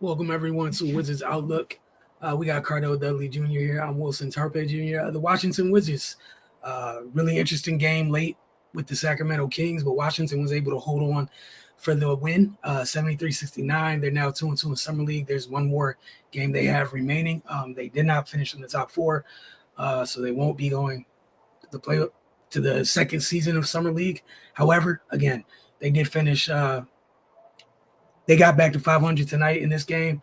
Welcome everyone to Wizards Outlook. We got Cardell Dudley Jr. here. I'm Wilson Tarpe Jr. The Washington Wizards. Really interesting game late with the Sacramento Kings, but Washington was able to hold on for the win, 73-69. They're now 2-2 in Summer League. There's one more game they have remaining. They did not finish in the top four, so they won't be going to the second season of Summer League. However, again, they did finish. They got back to 500 tonight in this game.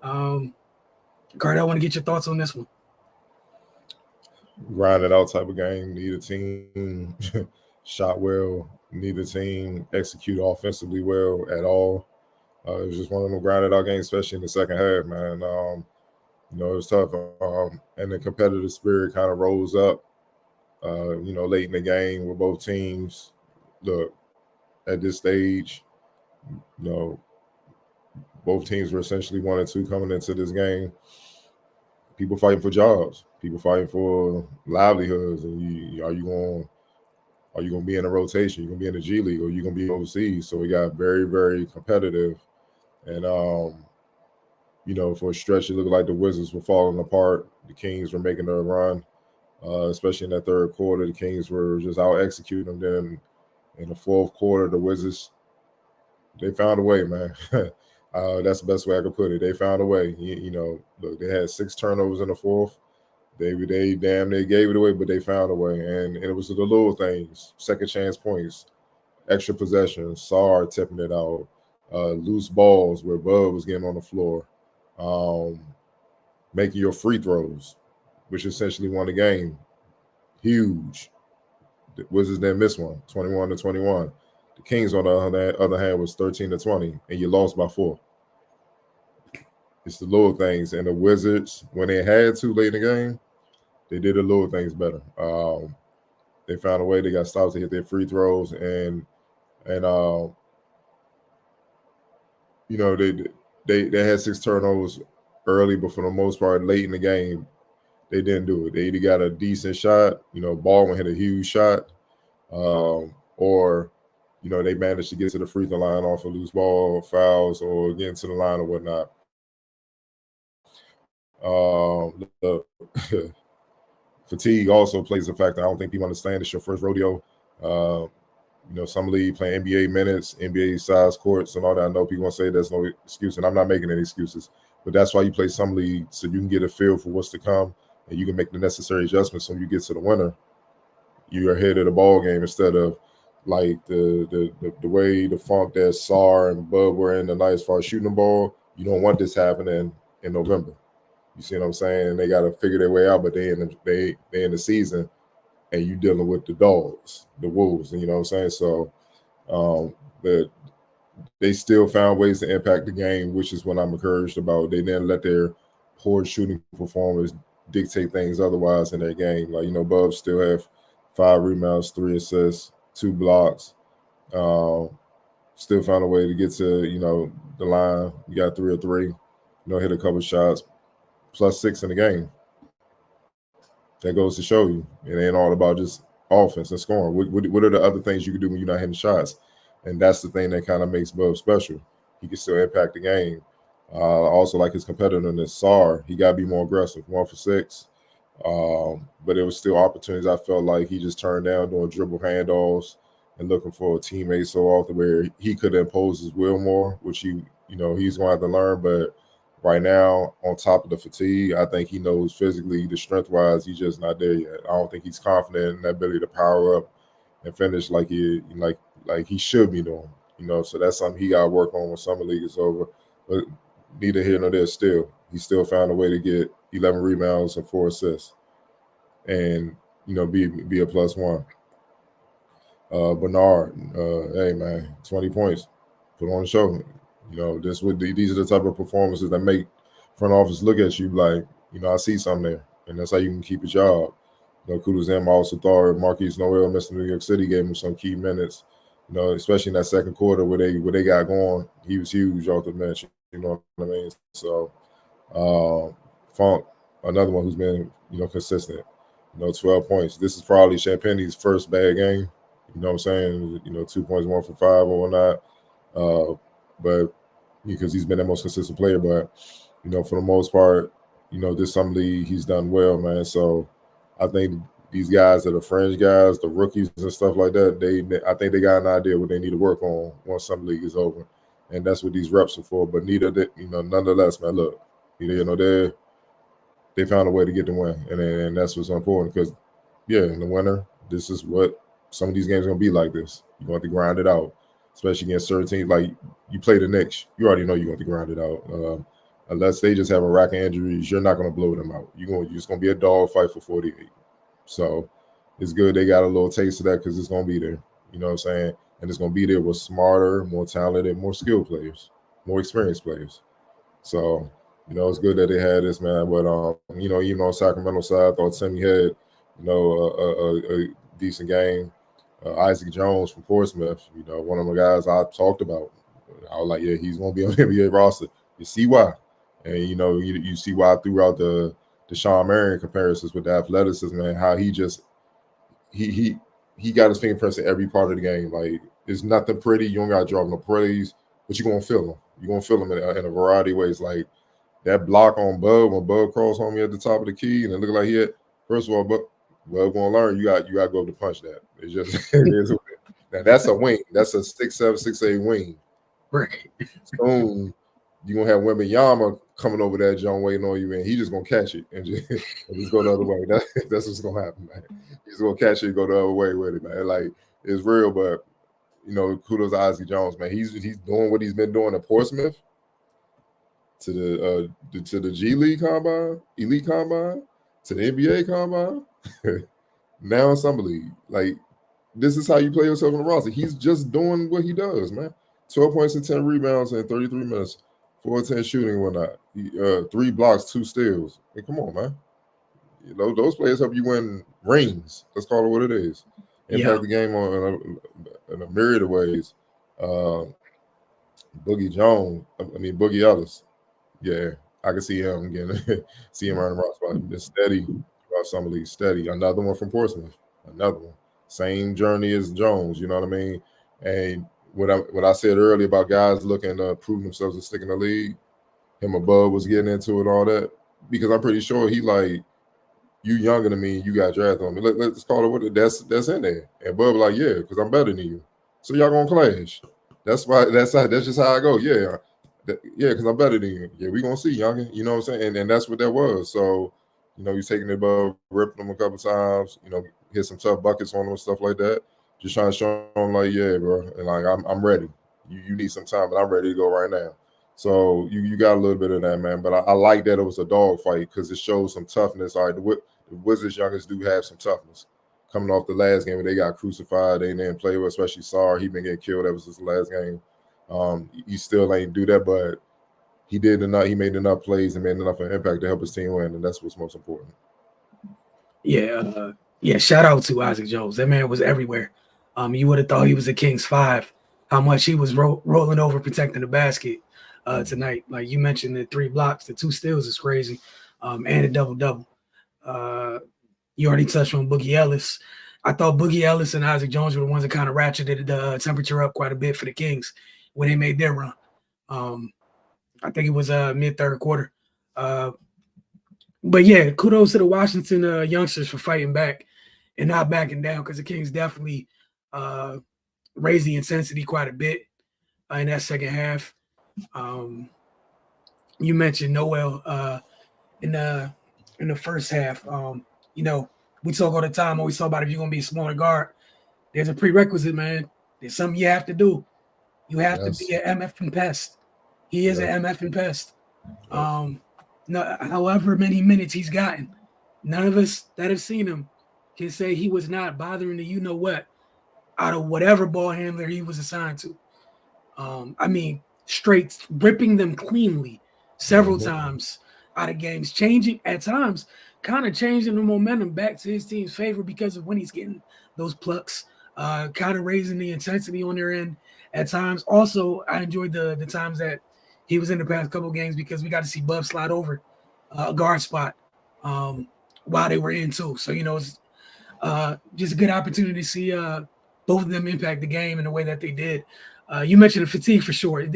Card, I want to get your thoughts on this one. Grinded out type of game. Neither team shot well. Neither team executed offensively well at all. It was just one of them grinded out games, especially in the second half, man. It was tough. And the competitive spirit kind of rose up, late in the game with both teams. Look, at this stage, both teams were essentially 1-2 coming into this game. People fighting for jobs. People fighting for livelihoods. And are you going to be in a rotation? You're going to be in the G League, or you're going to be overseas? So we got very, very competitive. And for a stretch, it looked like the Wizards were falling apart. The Kings were making their run, especially in that third quarter. The Kings were just out executing them. Then in the fourth quarter, the Wizards, they found a way, man. That's the best way I could put it. They found a way. Look, they had 6 turnovers in the fourth. They damn near gave it away, but they found a way. And it was the little things, second chance points, extra possessions, Sarr tipping it out, loose balls where Bud was getting on the floor, making your free throws, which essentially won the game. Huge. The Wizards didn't miss one, 21-21. The Kings, on the other hand, was 13-20, and you lost by 4. It's the little things. And the Wizards, when they had to late in the game, they did the little things better. They found a way. They got stops to hit their free throws, and they had 6 turnovers early, but for the most part, late in the game, they didn't do it. They either got a decent shot, Baldwin hit a huge shot, or they managed to get to the free throw line off a loose ball, fouls, or get into the line or whatnot. Fatigue also plays a factor. I don't think people understand it's your first rodeo. Some league playing NBA minutes, NBA size courts, and all that. I know people want to say there's no excuse, and I'm not making any excuses. But that's why you play some league, so you can get a feel for what's to come, and you can make the necessary adjustments. So when you get to the winter, you're ahead of the ball game instead of like the way the funk that Sarr and Bud were in tonight as far as shooting the ball. You don't want this happening in November. You see what I'm saying? They got to figure their way out, but they in the season, and you dealing with the dogs, the wolves. You know what I'm saying? So, but they still found ways to impact the game, which is what I'm encouraged about. They didn't let their poor shooting performance dictate things otherwise in their game. Like, Bub still have 5 rebounds, 3 assists, 2 blocks. Still found a way to get to, the line. You got 3 or 3, hit a couple shots, +6 in the game. That goes to show you it ain't all about just offense and scoring. What are the other things you can do when you're not hitting shots? And that's the thing that kind of makes Bub special. He can still impact the game. Also, like his competitiveness, Sarr, he got to be more aggressive, 1 for 6. But it was still opportunities I felt like he just turned down doing dribble handoffs and looking for a teammate so often where he could impose his will more, which he's going to have to learn. But right now, on top of the fatigue, I think he knows physically, the strength-wise, he's just not there yet. I don't think he's confident in that ability to power up and finish like he should be doing. So that's something he got to work on when summer league is over. But neither here nor there. Still, he still found a way to get 11 rebounds and 4 assists, and be a +1. Bernard, hey man, 20 points, put on the show. These are the type of performances that make front office look at you like, I see something there, and that's how you can keep a job. Kudos to him. I also thought Marquise Noel, Mr. New York City, gave him some key minutes. Especially in that second quarter where they got going, he was huge off the bench. You know what I mean? So, Funk, another one who's been consistent. 12 points. This is probably Champagne's first bad game. You know what I'm saying? 2 points, 1 for 5 or whatnot. But because he's been the most consistent player. But for the most part, this summer league he's done well, man. So I think these guys that are fringe guys, the rookies and stuff like that, I think they got an idea what they need to work on once summer league is over, and that's what these reps are for. But nonetheless, man, look, they found a way to get the win, and that's what's important because, in the winter, this is what some of these games are gonna be like. This you're going to grind it out, especially against certain teams. Like you play the Knicks, you already know you're going to grind it out. Unless they just have a rack of injuries, you're not going to blow them out. You're just going to be a dog fight for 48. So it's good they got a little taste of that because it's going to be there. You know what I'm saying? And it's going to be there with smarter, more talented, more skilled players, more experienced players. So, it's good that they had this, man. But, even on Sacramento side, I thought Timmy had, a decent game. Isaac Jones from Portsmouth, one of the guys I talked about. I was like, yeah, he's going to be on the NBA roster. You see why. And, you see why throughout the Sean Marion comparisons with the athleticism, man, how he just he got his fingerprints in every part of the game. Like, it's nothing pretty. You don't got to draw no praise, but you're going to feel him. You're going to feel him in a variety of ways. Like, that block on Bud when Bud crossed home at the top of the key, and it looked like he had, first of all, Bud going to learn. You got to go up to punch that. It's just it is. Now, that's a wing. That's a 6'7", 6'8" wing. Right. Soon, you're going to have Wembanyama coming over that John waiting on you, and he just going to catch it and just go the other way. That's what's going to happen, man. He's going to catch it and go the other way with it, man. Like, it's real, but, kudos to Isaac Jones, man. He's doing what he's been doing at Portsmouth to the G League Combine, Elite Combine, to the NBA Combine, now in Summer League. Like, this is how you play yourself in the roster. He's just doing what he does, man. 12 points and 10 rebounds in 33 minutes, 4-10 shooting and whatnot. 3 blocks, 2 steals. Hey, come on, man. Those players help you win rings. Let's call it what it is. Impact the game in a myriad of ways. Boogie Ellis. Yeah, I can see him again. See him on the rock spot. Been steady throughout Summer League. Steady. Another one from Portsmouth. Another one. Same journey as Jones. You know what I mean? And what I said earlier about guys looking to prove themselves and stick in the league, him and Bud was getting into it and all that, because I'm pretty sure he like, you younger than me, you got drafted on me. Let's call it what it, that's in there. And Bud was like, yeah, because I'm better than you. So y'all gonna clash. That's just how I go. Yeah, because I'm better than you. Yeah, we gonna see, youngin. You know what I'm saying? And that's what that was. So, he's taking it above, ripping them a couple times. Hit some tough buckets on them and stuff like that. Just trying to show them, like, yeah, bro, and like I'm ready. You need some time, but I'm ready to go right now. So you got a little bit of that, man. But I like that it was a dog fight because it shows some toughness. All right, the Wizards youngest do have some toughness. Coming off the last game where they got crucified, they didn't play with, especially Sarr. He been getting killed. That was his last game. He still ain't do that, but he did enough. He made enough plays and made enough of an impact to help his team win, and that's what's most important. Yeah. Shout out to Isaac Jones. That man was everywhere. You would have thought he was a Kings 5. How much he was rolling over protecting the basket tonight. Like you mentioned, the 3 blocks, the 2 steals is crazy, and a double-double. You already touched on Boogie Ellis. I thought Boogie Ellis and Isaac Jones were the ones that kind of ratcheted the temperature up quite a bit for the Kings when they made their run. I think it was mid-third quarter. But yeah, kudos to the Washington youngsters for fighting back and not backing down, because the Kings definitely raised the intensity quite a bit in that second half. You mentioned Noel in the first half. We talk all the time, always talk about if you're going to be a smaller guard, there's a prerequisite, man. There's something you have to do. You have to be an MF pest. He is an MF pest. However many minutes he's gotten, none of us that have seen him can say he was not bothering the you-know-what out of whatever ball handler he was assigned to. Straight ripping them cleanly several times out of games, changing at times, kind of changing the momentum back to his team's favor because of when he's getting those plucks, kind of raising the intensity on their end at times. Also, I enjoyed the times that he was in the past couple of games because we got to see Bub slide over a guard spot while they were in too. So, it's just a good opportunity to see both of them impact the game in the way that they did You mentioned the fatigue for sure.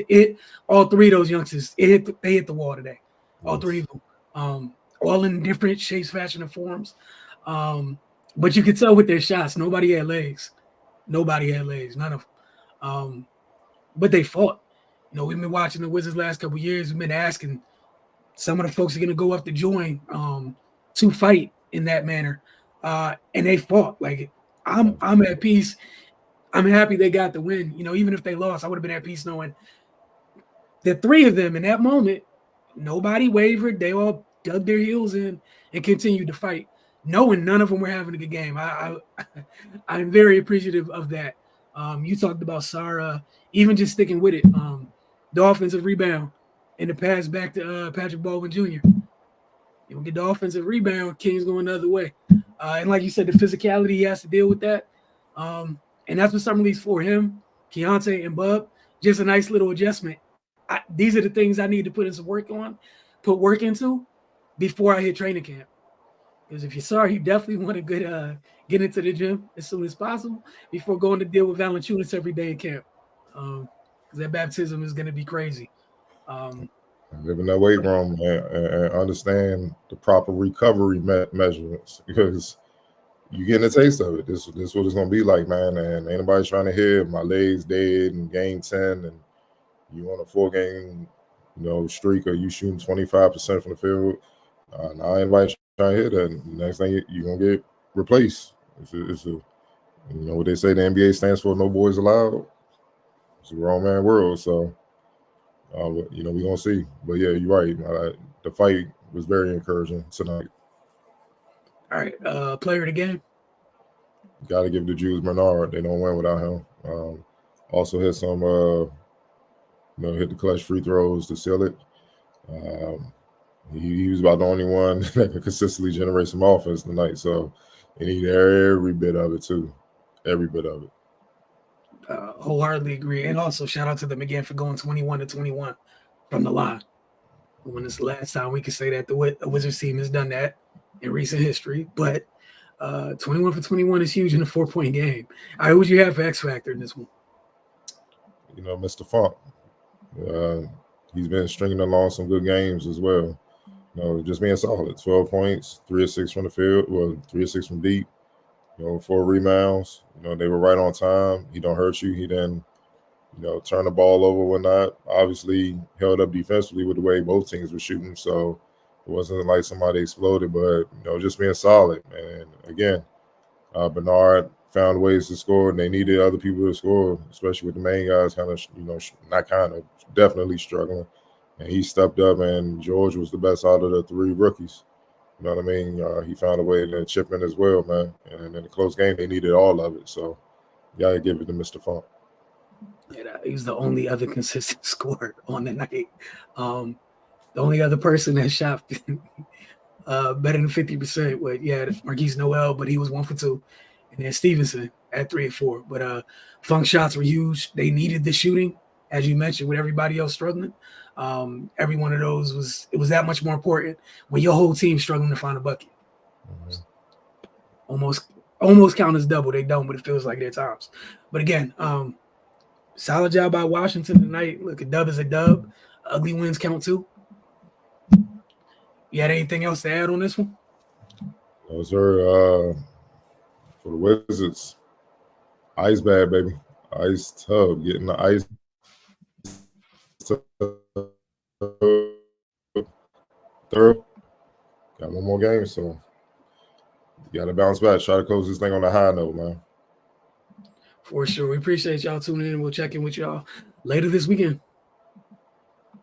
All three of those youngsters, they hit the wall today. All three of them, all in different shapes, fashion, and forms. But you could tell with their shots, nobody had legs. Nobody had legs, none of them. But they fought. You know, we've been watching the Wizards last couple of years. We've been asking some of the folks are going to go up to join to fight in that manner, and they fought. Like I'm at peace. I'm happy they got the win. You know, even if they lost, I would have been at peace knowing the three of them in that moment, nobody wavered. They all dug their heels in and continued to fight, knowing none of them were having a good game. I'm very appreciative of that. You talked about Sarah, even just sticking with it. The offensive rebound and the pass back to Patrick Baldwin Jr. You don't get the offensive rebound, King's going the other way. And like you said, the physicality, he has to deal with that. And that's what Summer League's for him, Keontae, and Bub. Just a nice little adjustment. These are the things I need to put put work into before I hit training camp. Because if you saw, he definitely want to get into the gym as soon as possible before going to deal with Valanciunas every day in camp. Because that baptism is going to be crazy. Live in that weight room and understand the proper recovery measurements, because you getting a taste of it. This is what it's going to be like, man. And ain't nobody trying to hear my legs dead in game 10 and you on a 4-game, streak, or you shooting 25% from the field. Now I ain't nobody trying to hear that. Next thing you're going to get replaced. It's what they say the NBA stands for, no boys allowed. It's a grown man world, so we're going to see. But yeah, you're right. The fight was very encouraging tonight. All right, player of the game. Got to give it to Jules Bernard. They don't win without him. Also hit some, hit the clutch free throws to seal it. He was about the only one that could consistently generate some offense tonight. So he needed every bit of it too. Every bit of it. Wholeheartedly agree. And also shout out to them again for going 21-21 from the line. When it's the last time we can say that the Wizards team has done that in recent history. But 21 for 21 is huge in a 4-point game. All right, who'd you have for X Factor in this one? Mr. Funk. He's been stringing along some good games as well. Just being solid. 12 points, 3 or 6 from the field, 3 or 6 from deep. 4 rebounds. They were right on time. He don't hurt you. He didn't, turn the ball over or whatnot. Obviously held up defensively with the way both teams were shooting. So it wasn't like somebody exploded, but, just being solid. And again, Bernard found ways to score, and they needed other people to score, especially with the main guys definitely struggling. And he stepped up, and George was the best out of the 3 rookies. You know what I mean? He found a way to chip in as well, man. And in a close game, they needed all of it. So you got to give it to Mr. Funk. Yeah, he was the only other consistent scorer on the night. The only other person that shot better than 50%. But yeah, Marquise Noel, but he was 1 for 2. And then Stevenson at 3 and 4. But Funk's shots were huge. They needed the shooting, as you mentioned, with everybody else struggling. Every one of those was that much more important when your whole team's struggling to find a bucket. Mm-hmm. Almost count as double. They don't, but it feels like it at times. But again, solid job by Washington tonight. Look, a dub is a dub. Ugly wins count too. You had anything else to add on this one? No, sir. For the Wizards, ice bag, baby. Ice tub. Getting the ice tub. Third. Got one more game, so you got to bounce back. Try to close this thing on a high note, man. For sure. We appreciate y'all tuning in. We'll check in with y'all later this weekend.